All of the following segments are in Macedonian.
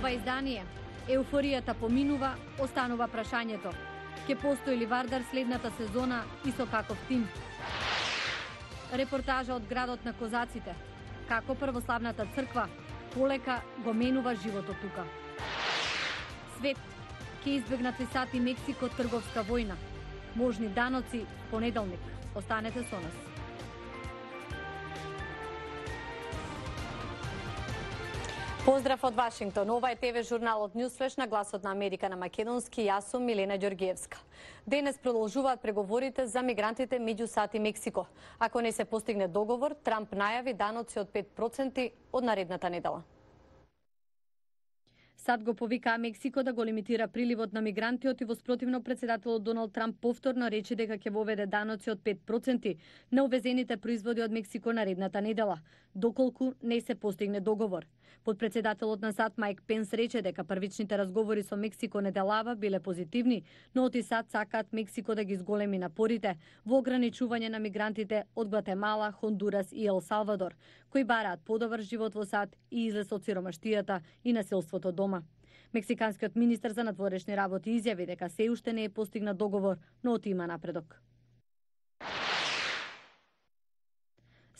ова издание. Еуфоријата поминува, останува прашањето. Ке постои ли Вардар следната сезона и со каков тим? Репортажа од градот на Козаците. Како православната црква полека го менува животот тука. Свет. Ке избегнат ли САД и Мексико трговска војна? Можни даноци понеделник. Останете со нас. Поздрав од Вашингтон. Ова е ТВ журналот Ньюсфлеш на гласот на Америка на македонски. Јас сум Милена Ѓоргиевска. Денес продолжуваат преговорите за мигрантите меѓу САД и Мексико. Ако не се постигне договор, Трамп најави даноци од 5% од наредната недела. САД го повика Мексико да го лимитира приливот на мигрантиот и во спротивно председателот Доналд Трамп повторно рече дека ќе воведе даноци од 5% на увезените производи од Мексико наредната недела, доколку не се постигне договор. Подпредседателот на САД Майк Пенс рече дека првичните разговори со Мексико неделава биле позитивни, но оти САД сакаат Мексико да ги зголеми напорите во ограничување на мигрантите од Гватемала, Хондурас и Ел Салвадор, кои бараат подобар живот во САД и излез од сиромаштијата и насилството дома. Мексиканскиот министер за надворешни работи изјави дека се уште не е постигнат договор, но оти има напредок.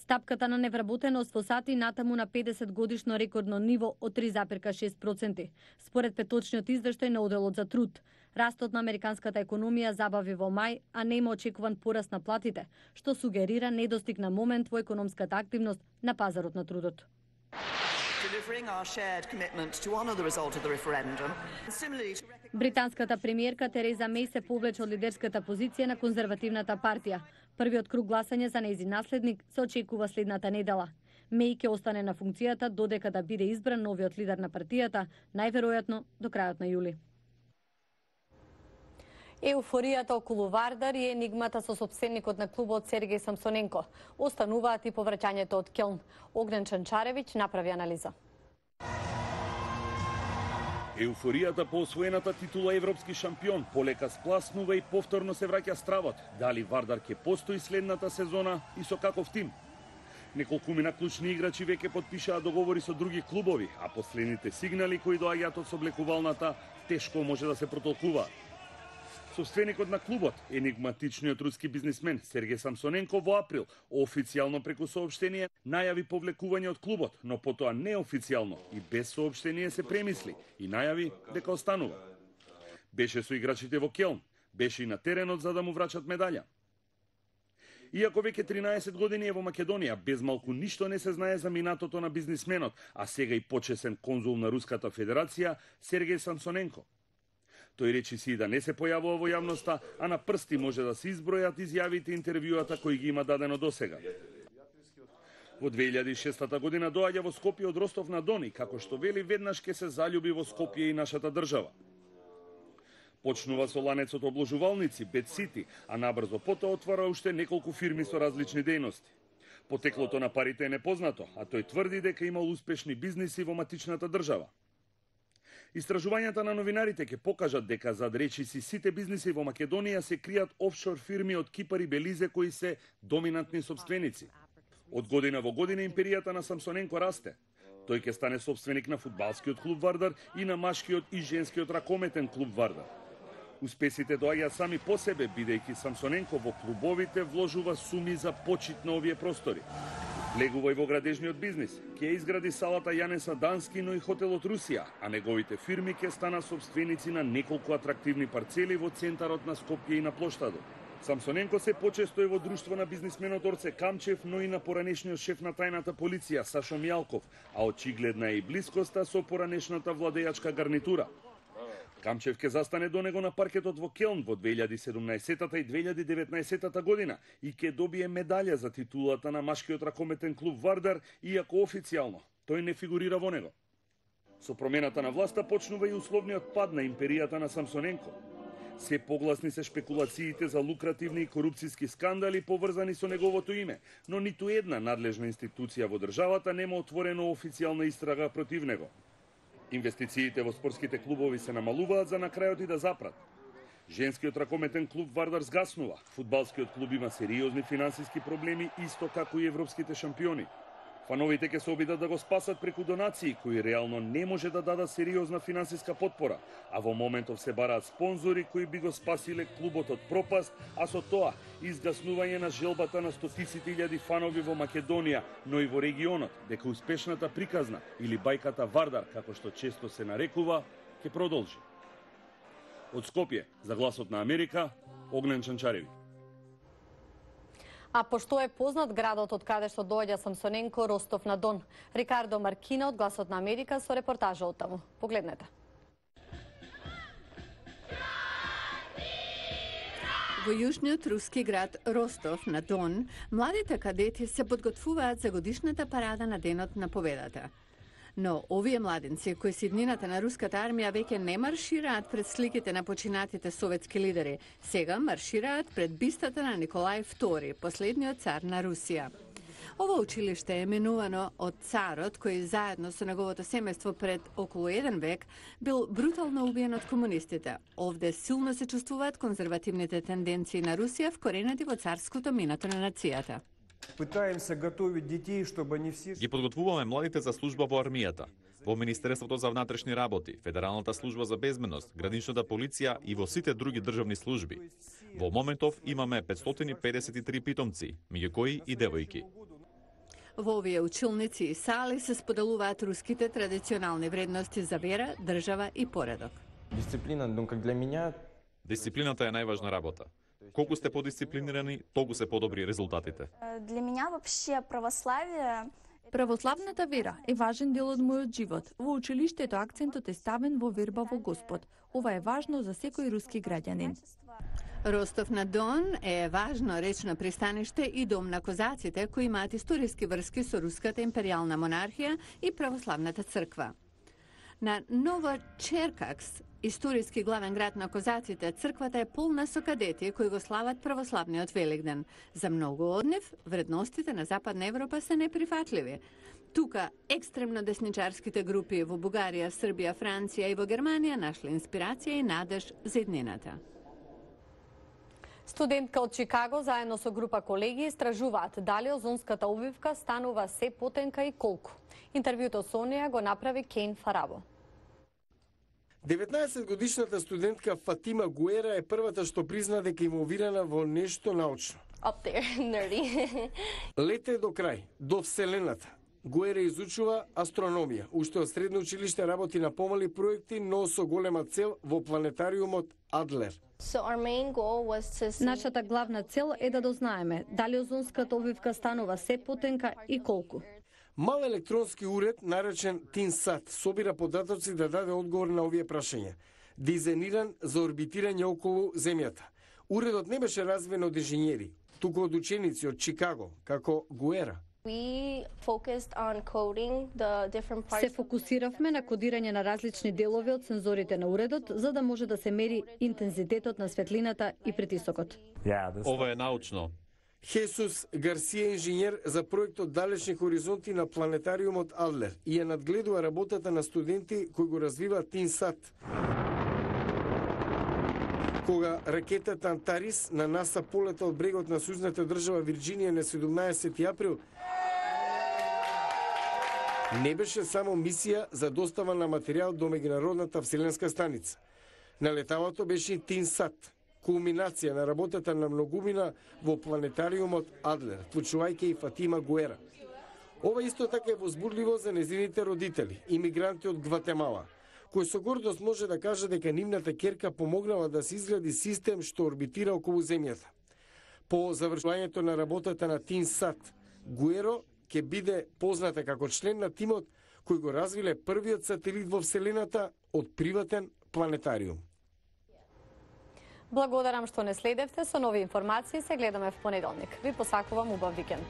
Стапката на невработеност во САД и натаму на 50 годишно рекордно ниво од 3,6%. Според петочниот извештај на Оделот за труд, растот на американската економија забави во мај, а нема очекуван пораст на платите, што сугерира недостиг на момент во економската активност на пазарот на трудот. Британската премиерка Тереза Меј се повлече од лидерската позиција на конзервативната партија. Првиот круг гласање за нејзин наследник се очекува следната недела. Меј ќе остане на функцијата додека да биде избран новиот лидер на партијата, најверојатно до крајот на јули. Еуфоријата околу Вардар и енигмата со сопственикот на клубот Сергеј Самсоненко остануваат и повраќањето од Келн. Огнен Чанчаревиќ направи анализа. Еуфоријата по освоената титула европски шампион полека спласнува и повторно се враќа стравот. Дали Вардар ќе постои следната сезона и со каков тим? Неколкумина клучни играчи веќе потпишаа договори со други клубови, а последните сигнали кои доаѓаат од сооблекувалната тешко може да се протолкуваат. Собственикот на клубот, енигматичниот руски бизнисмен Сергеј Самсоненко во април официјално преку соопштение најави повлекување од клубот, но потоа неофицијално и без соопштение се премисли и најави дека останува. Беше со играчите во Келн, беше и на теренот за да му врачат медаља. Иако веќе 13 години е во Македонија, без малку ништо не се знае за минатото на бизнисменот, а сега и почесен конзул на Руската Федерација Сергеј Самсоненко. Тој речи си да не се појавува во јавноста, а на прсти може да се избројат изјавите и интервјуата кои ги има дадено досега. Во 2006 година доаѓа во Скопје од Ростов на Дони, како што вели веднаш ке се заљуби во Скопје и нашата држава. Почнува со ланецот обложувалници, Бет Сити, а набрзо потоа отвара уште неколку фирми со различни дејности. Потеклото на парите е непознато, а тој тврди дека имал успешни бизниси во матичната држава. Истражувањата на новинарите ќе покажат дека зад речиси сите бизниси во Македонија се кријат офшор фирми од Кипар и Белизе кои се доминантни собственици. Од година во година империјата на Самсоненко расте. Тој ќе стане собственик на фудбалскиот клуб Вардар и на машкиот и женскиот ракометен клуб Вардар. Успесите доаѓаат сами по себе, бидејќи Самсоненко во клубовите вложува суми за почит на овие простори. Легува и во градежниот бизнис. Ќе изгради салата Јанеса Дански, но и хотелот Русија, а неговите фирми ќе станат собственици на неколку атрактивни парцели во центарот на Скопје и на Плоштадот. Самсоненко се почесто е во друштво на бизнисменот Орце Камчев, но и на поранешниот шеф на тајната полиција Сашо Мјалков, а очигледна е и блискоста со поранешната владејачка гарнитура. Камчев ќе застане до него на паркетот во Келн во 2017 и 2019 година и ќе добие медаља за титулата на машкиот ракометен клуб Вардар, иако официјално тој не фигурира во него. Со промената на власта почнува и условниот пад на империјата на Самсоненко. Се погласни се шпекулациите за лукративни и корупцијски скандали поврзани со неговото име, но ниту една надлежна институција во државата нема отворено официјална истрага против него. Инвестициите во спортските клубови се намалуваат за на крајот и да запрат. Женскиот ракометен клуб Вардар згаснува. Фудбалскиот клуб има сериозни финансиски проблеми, исто како и европските шампиони. Фановите ќе се обидат да го спасат преку донации, кои реално не може да дадат сериозна финансиска подпора, а во моментов се бараат спонзори кои би го спасиле клубот од пропаст, а со тоа изгаснување на желбата на стотиците илјади фанови во Македонија, но и во регионот, дека успешната приказна или бајката Вардар, како што често се нарекува, ќе продолжи. Од Скопје, за Гласот на Америка, Огнен Чанчареви. А пошто е познат градот од каде што доаѓа Самсоненко, Ростов на Дон? Рикардо Маркина од Гласот на Америка со репортажа од таму. Погледнете. Во јужниот руски град Ростов на Дон, младите кадети се подготвуваат за годишната парада на Денот на победата. Но овие младенци, кои си днината на руската армија веќе не маршираат пред сликите на починатите советски лидери, сега маршираат пред бистата на Николај II, последниот цар на Русија. Ова училиште е именувано од царот, кој заедно со неговото семејство пред околу 1 век бил брутално убиен од комунистите. Овде силно се чувствуваат конзервативните тенденции на Русија вкоренати во царското минато на нацијата. Пытаемся готовить детей, чтобы они все... Ги подготвуваме младите за служба во армијата, во Министерството за внатрешни работи, Федералната служба за безбедност, граничната полиција и во сите други државни служби. Во моментов имаме 553 питомци, меѓу кои и девојки. Во овие училници и сали се споделуваат руските традиционални вредности за вера, држава и поредок. Дисциплина, ну как для меня... Дисциплината е најважна работа. Колку сте подисциплинирани, толку се подобри резултатите. Для меня вообще православие... Православната вера е важен дел од мојот живот. Во училиштето акцентот е ставен во верба во Господ. Ова е важно за секој руски граѓанин. Ростов на Дон е важно речно пристаниште и дом на козаците кои имаат историски врски со руската империјална монархија и православната црква. На Новочеркакс, историски главен град на козаците, црквата е полна со кадети кои го слават православниот Великден. За многу од нив, вредностите на Западна Европа се неприфатливи. Тука, екстремно десничарските групи во Бугарија, Србија, Франција и во Германија нашле инспирација и надеж за иднината. Студентка од Чикаго заедно со група колеги истражуваат дали озонската обвивка станува се потенка и колку. Интервјуто со неа го направи Кейн Фарабо. 19-годишната студентка Фатима Гуера е првата што призна дека имовирана во нешто научно. Up there, nerdy. Лете до крај, до Вселената. Гуера изучува астрономија. Уште од средно училиште работи на помали проекти, но со голема цел во планетариумот Адлер. So our main goal was to see... Нашата главна цел е да дознаеме дали озонската обвивка станува се потенка и колку. Мал електронски уред, наречен TinSat, собира податоци да даде одговор на овие прашања. Дизајниран за орбитирање околу Земјата. Уредот не беше развиен од инженери, туку од ученици од Чикаго, како Гуера. We focused on coding the different parts... Се фокусиравме на кодирање на различни делови од сензорите на уредот, за да може да се мери интензитетот на светлината и притисокот. Ова е научно. Хесус Гарсија е инженер за проектот Далечни хоризонти на планетариумот Адлер и ја надгледува работата на студенти кои го развиваат TinSat. Кога ракетата Антарис на НАСА полета од брегот на сојузната држава Вирџинија на 17 април, не беше само мисија за достава на материјал до меѓународната вселенска станица. На леталото беше TinSat, кулминација на работата на многумина во планетариумот Адлер, вклучувајќи и Фатима Гуера. Ова исто така е возбудливо за незините родители, имигранти од Гватемала, кој со гордост може да каже дека нивната ќерка помогнала да се изгради систем што орбитира околу Земјата. По завршувањето на работата на TinSat, Гуеро ќе биде позната како член на тимот кој го развиле првиот сателит во Вселената од приватен планетариум. Благодарам што не следевте. Со нови информации се гледаме в понеделник. Ви посакувам убав викенд.